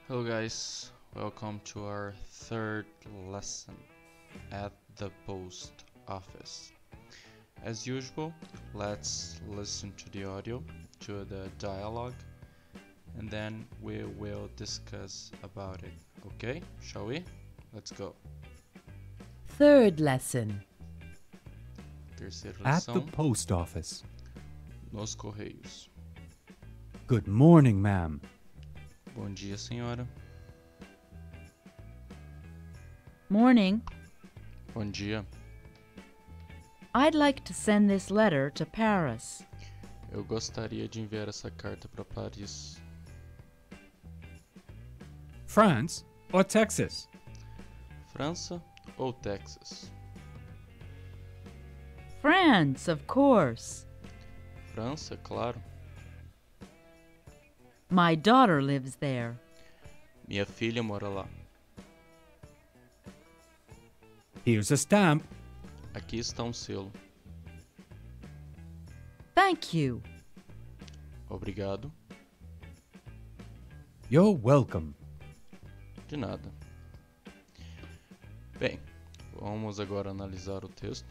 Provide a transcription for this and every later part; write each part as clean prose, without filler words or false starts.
Hello guys, welcome to our third lesson at the post office. As usual, let's listen to the audio, to the dialogue, and then we will discuss about it. Okay, shall we? Let's go. Third lesson. Terceira At the lição, post office. nos correios. Good morning, ma'am. Bom dia, senhora. Morning. Bom dia. I'd like to send this letter to Paris. Eu gostaria de enviar essa carta para Paris. France or Texas? França ou Texas? France, of course. França, claro. My daughter lives there. Minha filha mora lá. Here's a stamp. Aqui está um selo. Thank you. Obrigado. You're welcome. De nada. Bem, vamos agora analisar o texto.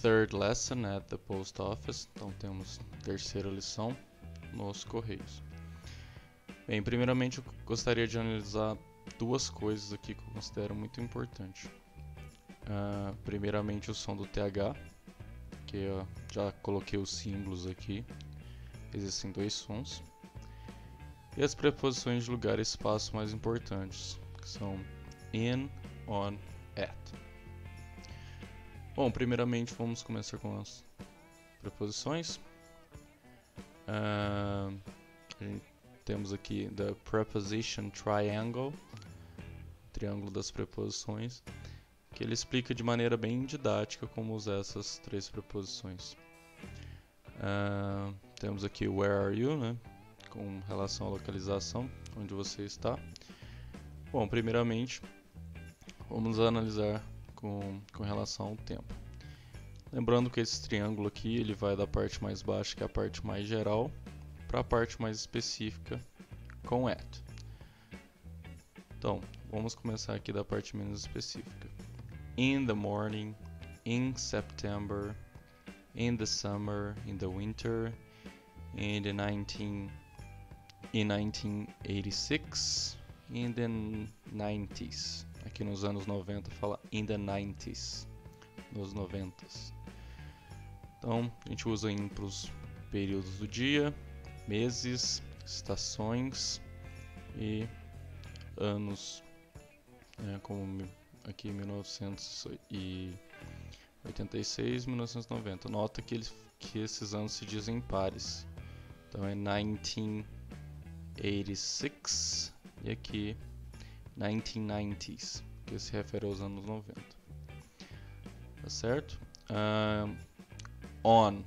Third lesson at the post office. Então temos terceira lição nos correios. Bem, primeiramente eu gostaria de analisar duas coisas aqui que eu considero muito importante. Primeiramente o som do TH, que eu já coloquei os símbolos aqui. Existem dois sons. E as preposições de lugar e espaço mais importantes, que são in, on, at. Bom, primeiramente vamos começar com as preposições. Temos aqui the preposition triangle, triângulo das preposições, que ele explica de maneira bem didática como usar essas três preposições. Temos aqui where are you, né, com relação à localização, onde você está. Bom, primeiramente vamos analisar com relação ao tempo. Lembrando que esse triângulo aqui ele vai da parte mais baixa, que é a parte mais geral, para a parte mais específica com at. Então, vamos começar aqui da parte menos específica. In the morning, in September, in the summer, in the winter, in 1986, in the 90s. Aqui nos anos 90 fala in the 90s, nos 90s. Então, a gente usa in para os períodos do dia, meses, estações e anos, como aqui 1986, 1990. Nota que esses anos se dizem em pares. Então é 1986 e aqui 1990s, que se refere aos anos 90. Tá certo? On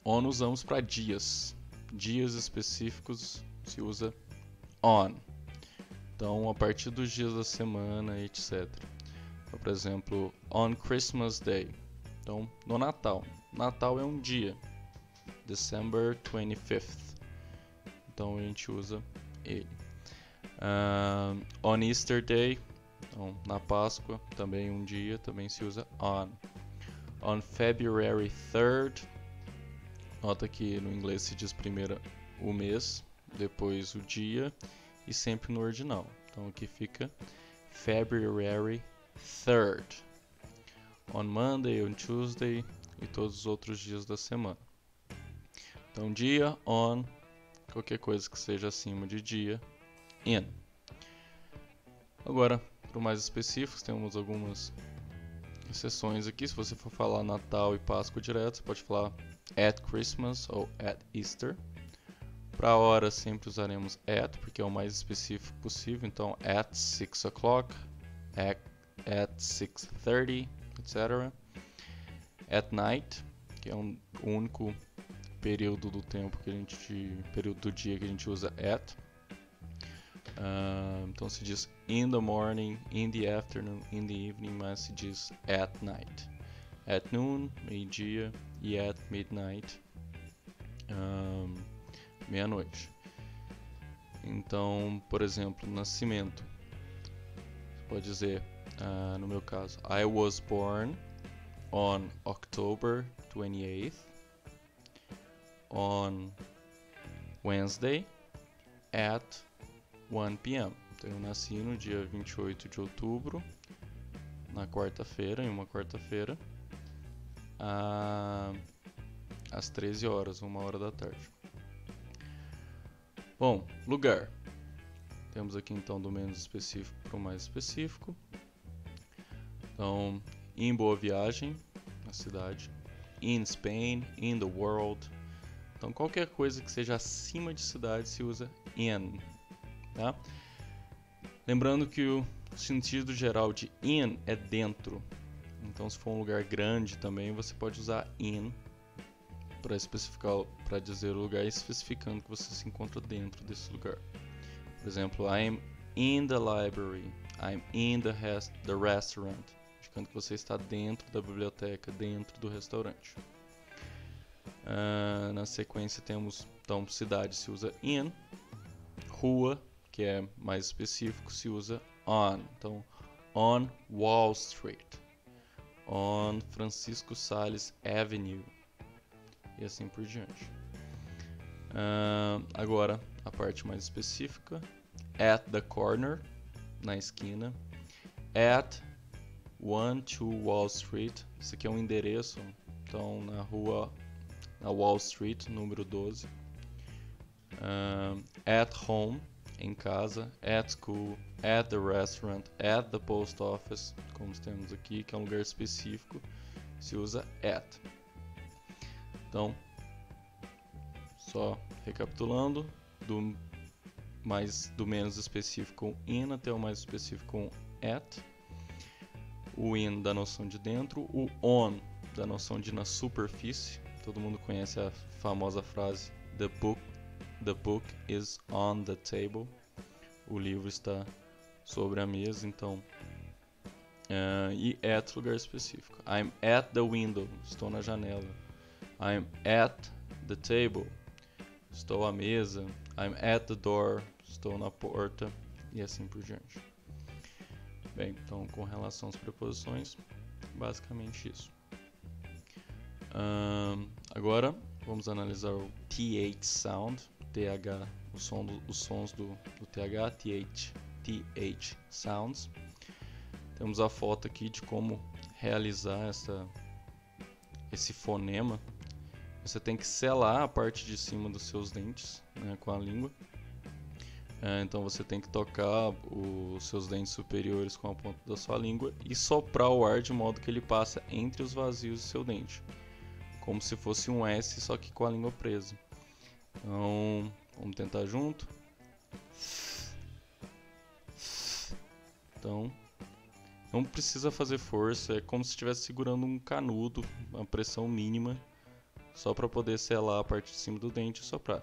usamos para dias. Dias específicos se usa on. Então, a partir dos dias da semana, etc. Então, por exemplo, on Christmas Day. Então, no Natal. Natal é um dia. December 25th. Então, a gente usa ele. On Easter Day. Então, na Páscoa, também um dia, também se usa on. On February 3rd. Nota que no inglês se diz primeiro o mês, depois o dia e sempre no ordinal. Então aqui fica February 3rd. On Monday, on Tuesday e todos os outros dias da semana. Então dia, on, qualquer coisa que seja acima de dia, in. Agora, para o mais específico, temos algumas exceções aqui. Se você for falar Natal e Páscoa direto, você pode falar at Christmas ou at Easter. Para a hora sempre usaremos at, porque é o mais específico possível. Então at 6 o'clock, at 6:30, etc. At night, que é o único período do tempo período do dia que a gente usa at. Então se diz in the morning, in the afternoon, in the evening, mas se diz at night. At noon, meio-dia, e at midnight, meia-noite. Então, por exemplo, nascimento. Você pode dizer, no meu caso, I was born on October 28th, on Wednesday, at 1 p.m. Então, eu nasci no dia 28 de outubro, na quarta-feira, em uma quarta-feira, às 13 horas, 1 hora da tarde. Bom, lugar. Temos aqui então do menos específico para o mais específico. Então, em boa viagem, na cidade. In Spain, in the world. Então, qualquer coisa que seja acima de cidade se usa in, tá? Lembrando que o sentido geral de in é dentro. Então, se for um lugar grande também, você pode usar in para especificar, para dizer o lugar, especificando que você se encontra dentro desse lugar. Por exemplo, I'm in the library, I'm in the restaurant, indicando que você está dentro da biblioteca, dentro do restaurante. Na sequência temos, então, cidade se usa in, rua, que é mais específico, se usa on. Então, on Wall Street, on Francisco Sales Avenue, e assim por diante. Agora, a parte mais específica. At the corner, na esquina. At 1-2 Wall Street. Isso aqui é um endereço. Então, na rua, na Wall Street, número 12. At home, em casa. At school, at the restaurant, at the post office, como temos aqui, que é um lugar específico, se usa at. Então, só recapitulando, do menos específico com in até o mais específico com at. O in da noção de dentro, o on da noção de na superfície. Todo mundo conhece a famosa frase the book is on the table. O livro está sobre a mesa, então. E at, lugar específico. I'm at the window, estou na janela. I'm at the table, estou à mesa. I'm at the door, estou na porta, e assim por diante. Bem, então com relação às preposições, basicamente isso. Agora vamos analisar o TH sound, TH, os sons do TH, TH sounds. Temos a foto aqui de como realizar esse fonema. Você tem que selar a parte de cima dos seus dentes, né, com a língua. Então você tem que tocar os seus dentes superiores com a ponta da sua língua e soprar o ar de modo que ele passa entre os vazios do seu dente, como se fosse um S, só que com a língua presa. Então, vamos tentar junto. Então, não precisa fazer força, é como se estivesse segurando um canudo, uma pressão mínima, só para poder selar a parte de cima do dente e soprar.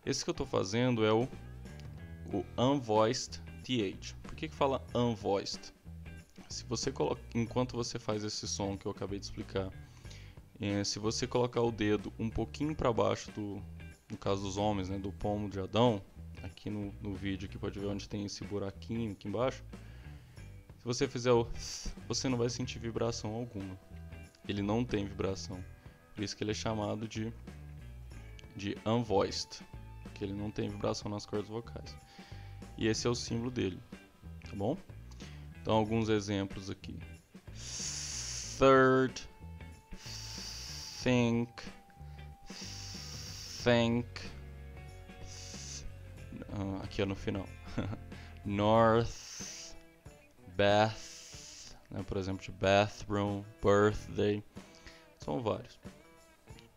Esse que eu estou fazendo é o unvoiced TH. Por que fala unvoiced? Se você enquanto você faz esse som que eu acabei de explicar, se você colocar o dedo um pouquinho para baixo no caso dos homens, né, do pomo de Adão, aqui no vídeo aqui pode ver onde tem esse buraquinho aqui embaixo. Se você fizer você não vai sentir vibração alguma. Ele não tem vibração. Por isso que ele é chamado de unvoiced, porque ele não tem vibração nas cordas vocais. E esse é o símbolo dele, tá bom? Então, alguns exemplos aqui. Third, think, aqui é no final. North, bath, né, por exemplo, de bathroom, birthday, são vários.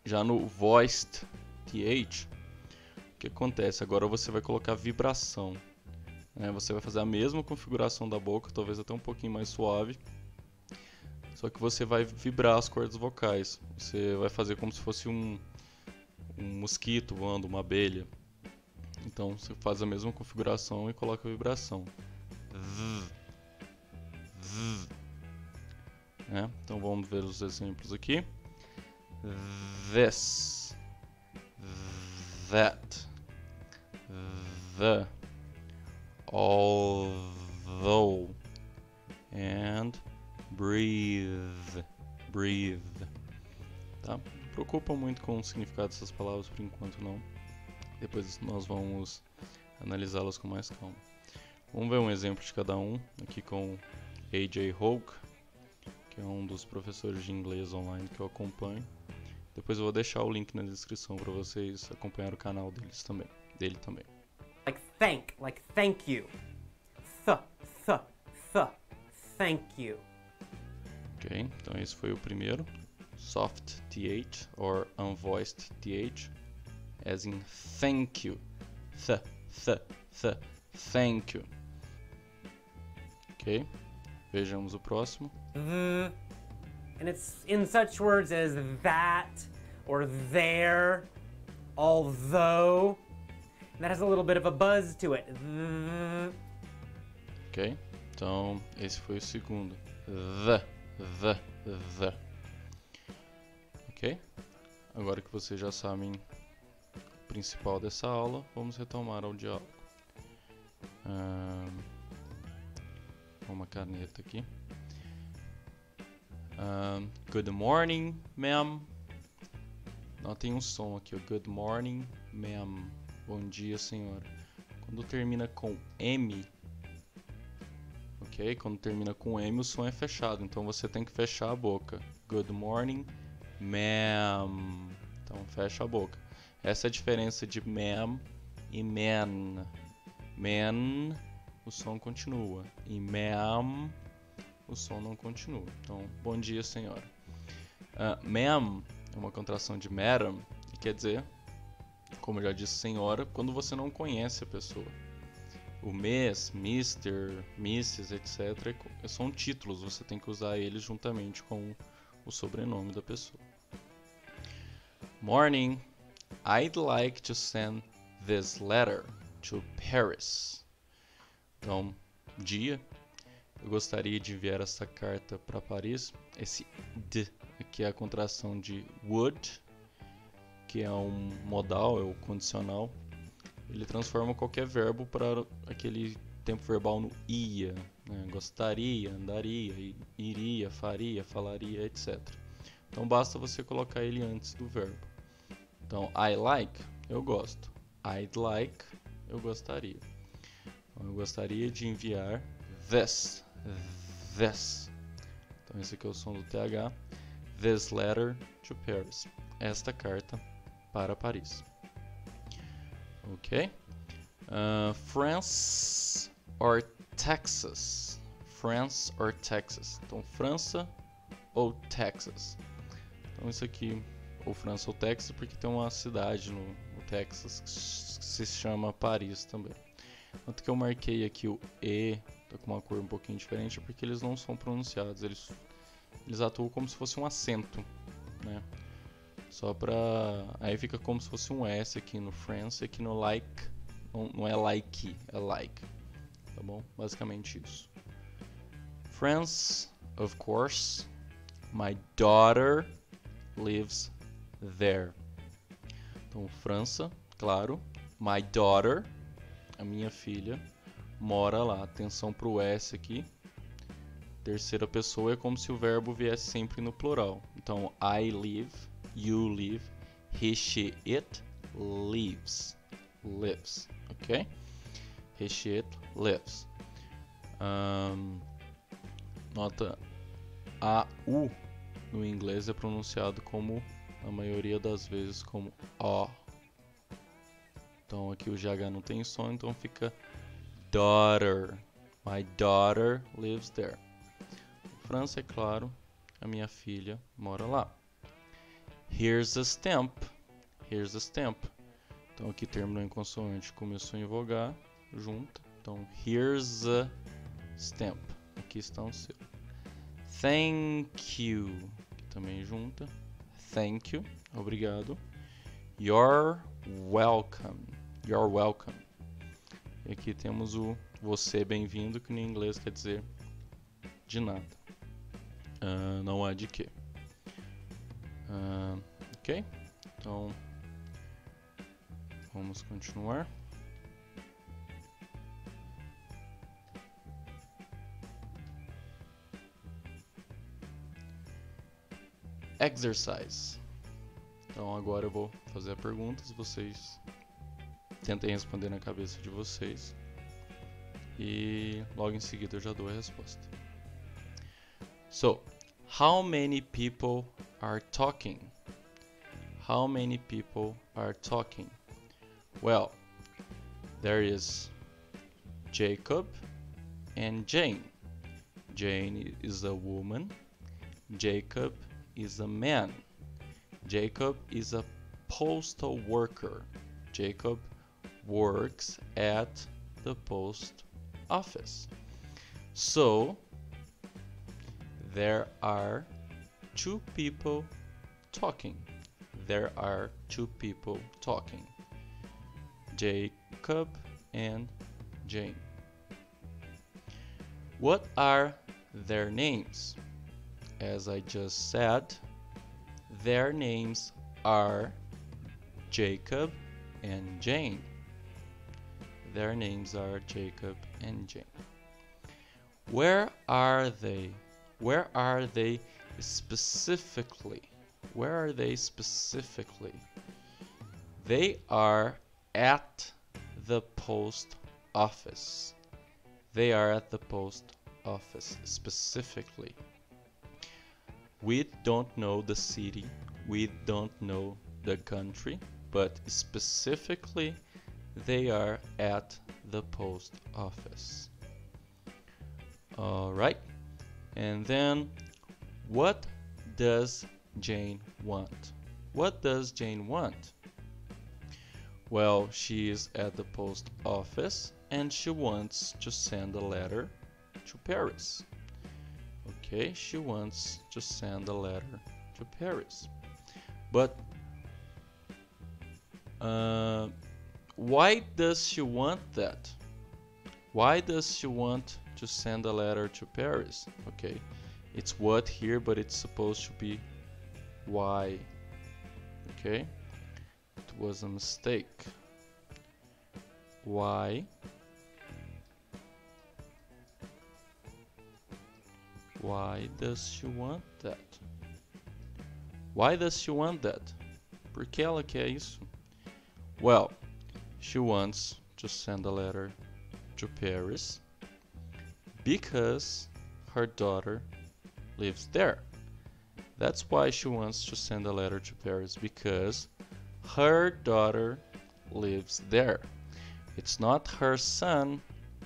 Já no voiced TH, o que acontece? Agora você vai colocar vibração. Você vai fazer a mesma configuração da boca, talvez até um pouquinho mais suave, só que você vai vibrar as cordas vocais. Você vai fazer como se fosse um mosquito voando, uma abelha. Então você faz a mesma configuração e coloca a vibração. Então vamos ver os exemplos aqui. This, that, the, although, and breathe, breathe. Tá? Não preocupa muito com o significado dessas palavras por enquanto não. Depois nós vamos analisá-las com mais calma. Vamos ver um exemplo de cada um aqui com AJ Hoke, que é um dos professores de inglês online que eu acompanho. Depois eu vou deixar o link na descrição para vocês acompanhar o canal dele também. Like thank you. Thank you. Ok, então esse foi o primeiro. Soft TH or unvoiced TH, as in thank you. Thank you. Ok, vejamos o próximo. And it's in such words as that or there, although. And that has a little bit of a buzz to it. Ok, então esse foi o segundo. The. Ok, agora que vocês já sabem o principal dessa aula, vamos retomar ao diálogo. Uma caneta aqui. Good morning, ma'am. Notem um som aqui, good morning, ma'am. Bom dia, senhora. Quando termina com M, ok? Quando termina com M, o som é fechado, então você tem que fechar a boca. Good morning, ma'am. Então fecha a boca. Essa é a diferença de ma'am e man. Man, o som continua. E ma'am, o som não continua. Então, bom dia, senhora. Ma'am é uma contração de madam, que quer dizer, como eu já disse, senhora, quando você não conhece a pessoa. O Miss, Mr., Mrs., etc. são títulos, você tem que usar eles juntamente com o sobrenome da pessoa. Morning, I'd like to send this letter to Paris. Então, dia, eu gostaria de enviar essa carta para Paris. Esse d aqui é a contração de would, que é um modal, é o condicional. Ele transforma qualquer verbo para aquele tempo verbal no ia, né? Gostaria, andaria, iria, faria, falaria, etc. Então basta você colocar ele antes do verbo. Então, I like, eu gosto. I'd like, eu gostaria. Então, eu gostaria de enviar this. Então esse aqui é o som do TH. This letter to Paris. Esta carta para Paris. Ok? France or Texas? France or Texas? Então, França ou Texas? Então, isso aqui, ou França ou Texas, porque tem uma cidade no Texas que se chama Paris também. Tanto que eu marquei aqui o E, tá com uma cor um pouquinho diferente, porque eles não são pronunciados, eles atuam como se fosse um acento, né? Só pra... Aí fica como se fosse um S aqui no France, aqui no like, não é like, é like, tá bom? Basicamente isso. France, of course, my daughter lives there. Então, França, claro, my daughter, a minha filha, mora lá. Atenção pro S aqui. Terceira pessoa é como se o verbo viesse sempre no plural. Então, I live, you live, he, she, it lives. Lives, ok? He, she, it lives. Nota, a U no inglês é pronunciado como, a maioria das vezes, como O. Então aqui o GH não tem som, então fica daughter. My daughter lives there. França, é claro, a minha filha mora lá. Here's a stamp. Here's a stamp. Então aqui terminou em consoante, começou em vogal, junta. Então here's a stamp. Aqui está um selo. Thank you. Aqui também junta. Thank you. Obrigado. You're welcome. You're welcome. E aqui temos o você bem-vindo, que no inglês quer dizer de nada. Não há de quê. Ok? Então, Vamos continuar. Exercise. Então agora eu vou fazer perguntas, vocês tentem responder na cabeça de vocês e logo em seguida eu já dou a resposta. So, how many people are talking? How many people are talking? Well, there is Jacob and Jane. Jane is a woman. Jacob is a man. Jacob is a postal worker. Jacob works at the post office. So, there are two people talking. There are two people talking. Jacob and Jane. What are their names? As I just said, their names are Jacob and Jane. Their names are Jacob and Jane. Where are they? Where are they specifically? Where are they specifically? They are at the post office. They are at the post office specifically. We don't know the city, we don't know the country, but specifically they are at the post office. Alright, and then what does Jane want? What does Jane want? Well, she is at the post office and she wants to send a letter to Paris. Okay, she wants to send a letter to Paris. But why does she want that? Why does she want to send a letter to Paris? Okay, it's what here, but it's supposed to be why. Okay, it was a mistake. Why? Why does she want that? Why does she want that? Por que ela quer isso? Well, she wants to send a letter to Paris because her daughter lives there. That's why she wants to send a letter to Paris, because her daughter lives there. It's not her son,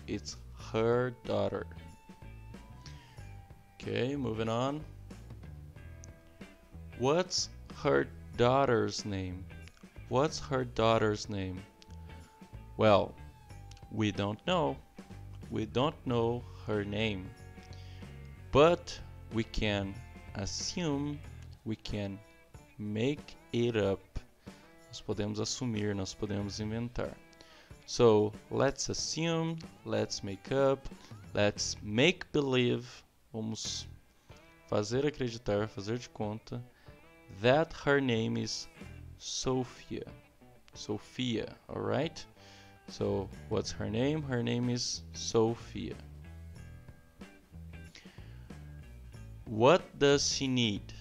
it's her daughter. Okay, moving on. What's her daughter's name? What's her daughter's name? Well, we don't know. We don't know her name. But we can assume, we can make it up. Nós podemos assumir, nós podemos inventar. So, let's assume, let's make up, let's make believe. Vamos fazer acreditar, fazer de conta that her name is Sophia. Sophia, alright? So, what's her name? Her name is Sophia. What does she need?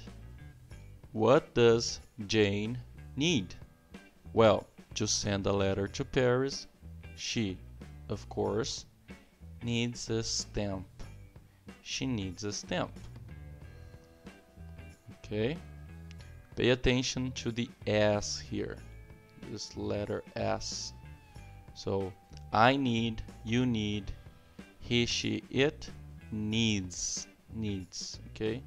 What does Jane need? Well, to send a letter to Paris, she, of course, needs a stamp. She needs a stamp. Okay? Pay attention to the S here. This letter S. So, I need, you need, he, she, it needs. Needs. Okay?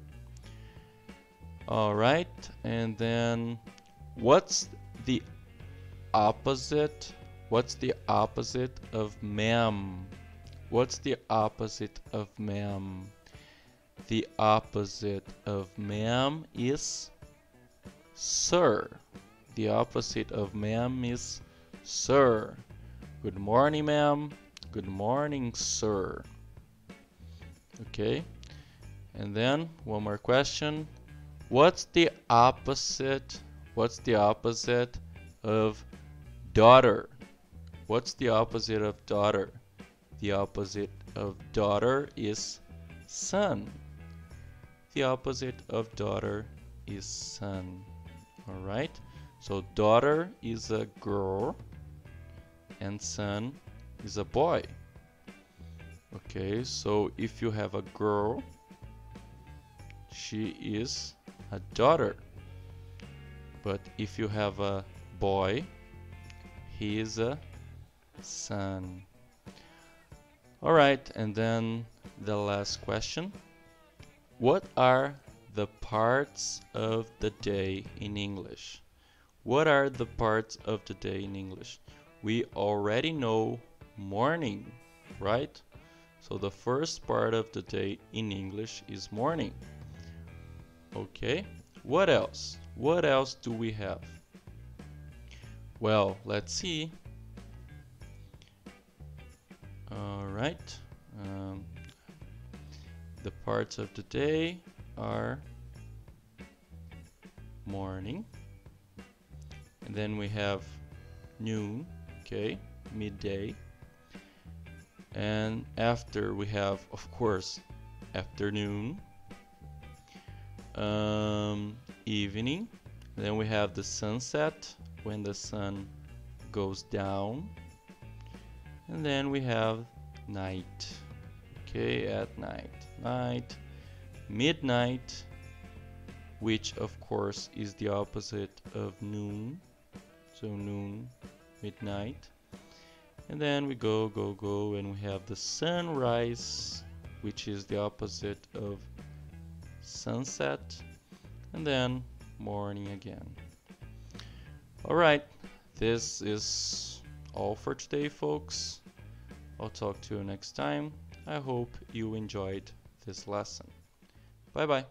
Alright, and then what's the opposite? What's the opposite of ma'am? What's the opposite of ma'am? The opposite of ma'am is sir. The opposite of ma'am is sir. Good morning, ma'am. Good morning, sir. Okay? And then one more question. What's the opposite? What's the opposite of Daughter. What's the opposite of daughter? The opposite of daughter is son. The opposite of daughter is son. Alright? So daughter is a girl and son is a boy. Okay, so if you have a girl, she is a daughter. But if you have a boy, he is a son. Alright, and then the last question. What are the parts of the day in English? What are the parts of the day in English? We already know morning, right? So the first part of the day in English is morning. Okay, what else? What else do we have? Well, let's see. Alright, the parts of the day are morning, and then we have noon, okay, midday, and after we have, of course, afternoon, evening, then we have the sunset when the sun goes down, and then we have night, okay, at night, midnight, which of course is the opposite of noon, so noon, midnight, and then we go, and we have the sunrise, which is the opposite of sunset, and then morning again. Alright, this is all for today, folks. I'll talk to you next time. I hope you enjoyed this lesson. Bye bye.